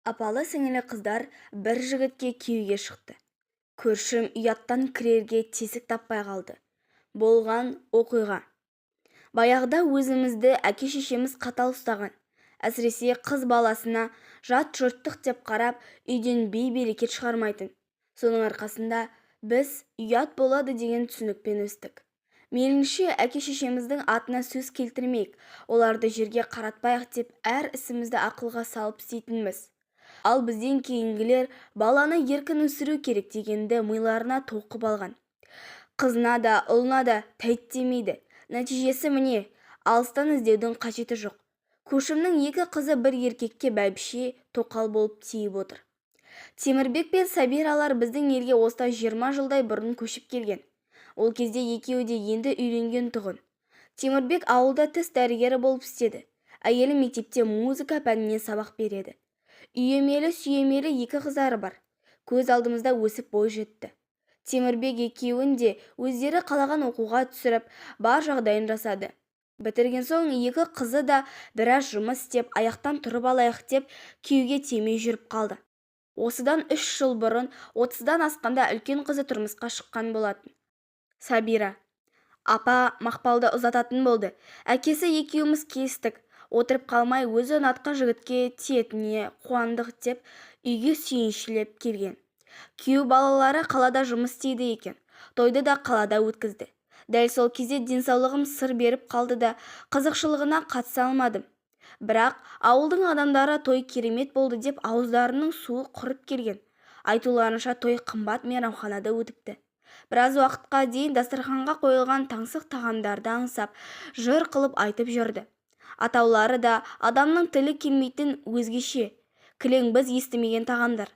Апалы-сіңілі қыздар бір жігітке күйеуге шықты. Көршім ұяттан кірерге тесік таппай қалды. Болған оқиға. Баяғыда өзімізді әке-шешеміз қатал ұстаған. Әсіресе қыз баласына жат жұрттық деп қарап, үйден бей-берекет шығармайтын. Соның арқасында біз ұят болады деген түсінікпен өстік. Мейлінше әке-шешеміздің атына сөз келтірмейік, оларды жерге қаратпайық деп әр ісімізді ақылға салып істейтінбіз. Ал бізден кейінгілер баланы еркін өсіру керек дегенді миларына тоқып алған. Қызына да, ұлына да тәйт демейді. Нәтижесі міне, алыстан іздеудің қажеті жоқ. Көшімнің 2 қызы бір еркекке бәйбіше, тоқал болып тиіп отыр. Темірбек пен Сабиралар біздің елге осыдан 20 жылдай бұрын көшіп келген. Ол кезде екеуі де енді үйленген тұғын. Темірбек ауылда тіс дәрігері болып істеді. Әйелі мектепте музыка пәнінен сабақ береді. Үйемелі-сүйемелі 2 қыздары бар. Көз алдымызда өсіп бой жетті. Темірбек екеуін де өздері қалаған оқуға түсіріп, бар жағдайын жасады. Бітірген соң 2 қызы да біраз жұмыс істеп, аяқтан тұрып алайық деп күйеуге тимей жүріп қалды. Осыдан 3 жыл бұрын 30-дан асқанда үлкен қызы тұрмысқа шыққан болатын. Сабира. Апа Мақпалды ұзататын болды. Әкесі екеуміз келістік. Отырып қалмай өзі ұнатқан жігітке тиетініне қуандық деп үйге сүйіншілеп келген. Күйеу балалары қалада жұмыс істейді екен. Тойды да қалада өткізді. Дәл сол кезде денсаулығым сыр беріп қалды да қызықшылығына қатыса алмадым. Бірақ ауылдың адамдары той керемет болды деп ауыздарының суы құрып келген. Айтуларынша той қымбат мейрамханада өтіпті. Біраз уақытқа дейін дастарханға қойылған таңсық тағамдарды аңсап, жыр қылып айтып жүрді. Атаулары да адамның тілі келмейтін өзгеше, кілең біз естімеген тағамдар.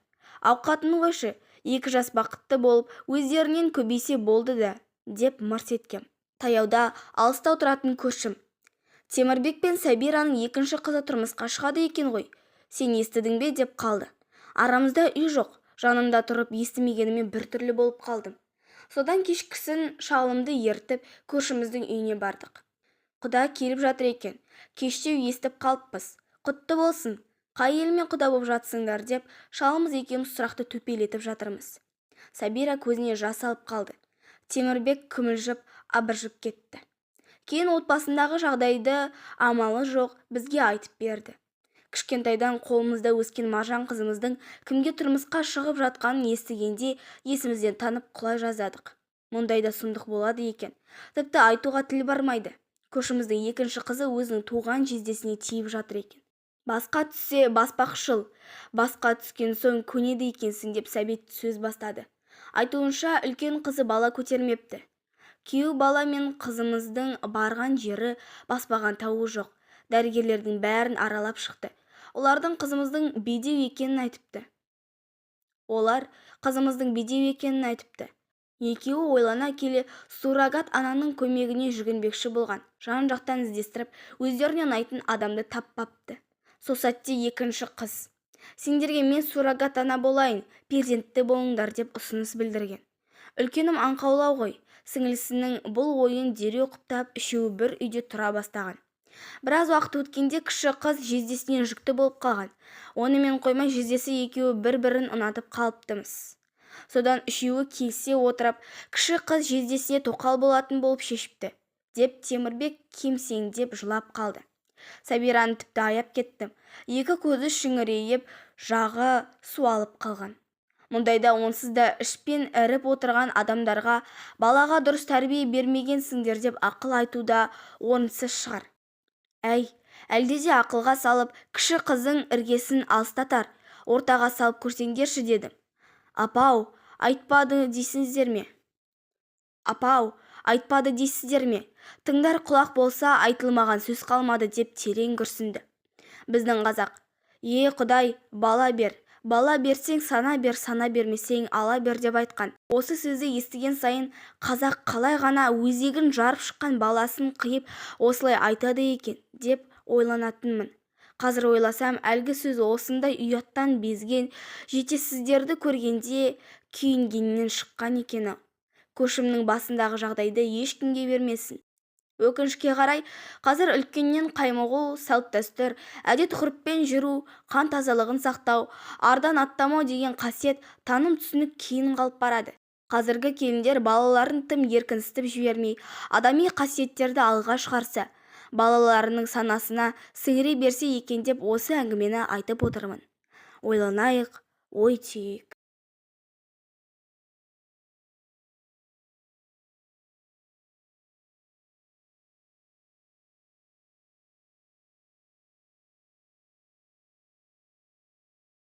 Ауқатын қойшы, 2 жас бақытты болып, өздерінен көбейсе болды да, деп мырс еткем. Таяуда алыста отыратын көршім. Темірбек пен Сабираның 2-ші қызы тұрмысқа шығады екен ғой. Сен естідің бе деп қалды. Арамызда үй жоқ, жанымда тұрып естімегеніме біртүрлі болып қалдым. Содан кешкісін шалымды ертіп, көршіміздің үйіне бардық. Құда келіп жатыр екен. Кештеу естіп қалыппыз. Құтты болсын. Қай елмен құда болып жатсыңдар деп, шалымыз екеуміз сұрақты төпелетіп жатырмыз. Сабира көзіне жас алып қалды. Темірбек күмілжіп, абыржып кетті. Кейін отбасындағы жағдайды амалы жоқ бізге айтып берді. Кішкентайдан қолымызда өскен Маржан қызымыздың кімге тұрмысқа шығып жатқанын естігенде есімізден танып құлай жаздадық. Мұндайда сұмдық болады екен. Тіпті айтуға тіл бармайды. Көршіміздің 2-ші қызы өзінің туған жездесіне тиіп жатыр екен. Басқа түссе баспақшыл, басқа түскен соң көнеді екенсің деп Сәбет сөз бастады. Айтуынша үлкен қызы бала көтермепті. Күйеу бала мен қызымыздың барған жері, баспаған тауы жоқ. Дәрігерлердің бәрін аралап шықты. Олардың қызымыздың бедеу екенін айтыпты. Екеуі ойлана келе суррогат ананың көмегіне жүгінбекші болған. Жан-жақтан іздестіріп, өздеріне ұнайтын адамды таппапты. Сол сәтте 2-ші қыз: сендерге мен суррогат ана болайын, перзентті болыңдар деп ұсыныс білдірген. Үлкенім аңқаулау ғой. Сіңілісінің бұл ойын дереу құптап, үшеуі бір үйде тұра бастаған. Біраз уақыт өткенде кіші қыз жездесінен жүкті болып қалған. Онымен қоймай жездесі екеуі бір-бірін ұнатып қалыптымыз. Содан үшеуі келсе отырып, кіші қыз жездесіне тоқал болатын болып шешіпті, деп Темірбек кемсеңдеп жылап қалды. Сабираны тіпті аяп кеттім. 2 көзі шүңірейіп, жағы суалып қалған. Мұндайда онсыз да ішпен іріп отырған адамдарға балаға дұрыс тәрбие бермегенсіңдер деп ақыл айтуда орынсыз шығар. Әй, әлде де ақылға салып, кіші қызың іргесін алыстатар, ортаға салып көрсеңдерші дедім. Апау, айтпады дейсіздер ме? Тыңдар құлақ болса айтылмаған сөз қалмады деп терең күрсінді. Біздің қазақ: Құдай, бала бер, бала берсең сана бер, сана бермесең ала бер деп айтқан. Осы сөзді естіген сайын қазақ қалай ғана өзегін жарып шыққан баласын қиып осылай айтады екен деп ойланатынмын. Қазір ойласам, әлгі сөз осындай ұяттан безген жетесіздерді көргенде күйінгеннен шыққан екен. Көшімнің басындағы жағдайды ешкімге бермесін. Өкінішке қарай, қазір үлкеннен қаймығу, салт-дәстүр, әдет-ғұрыппен жүру, қан тазалығын сақтау, ардан аттамау деген қасиет, таным түсінік кейін қалып барады. Қазіргі келіндер балаларын тым еркін істеп жібермей, адами қасиеттерді алға шығарса, балаларының санасына сіңіре берсе екен деп осы әңгімені айтып отырмын. Ойланайық, ой түйейік.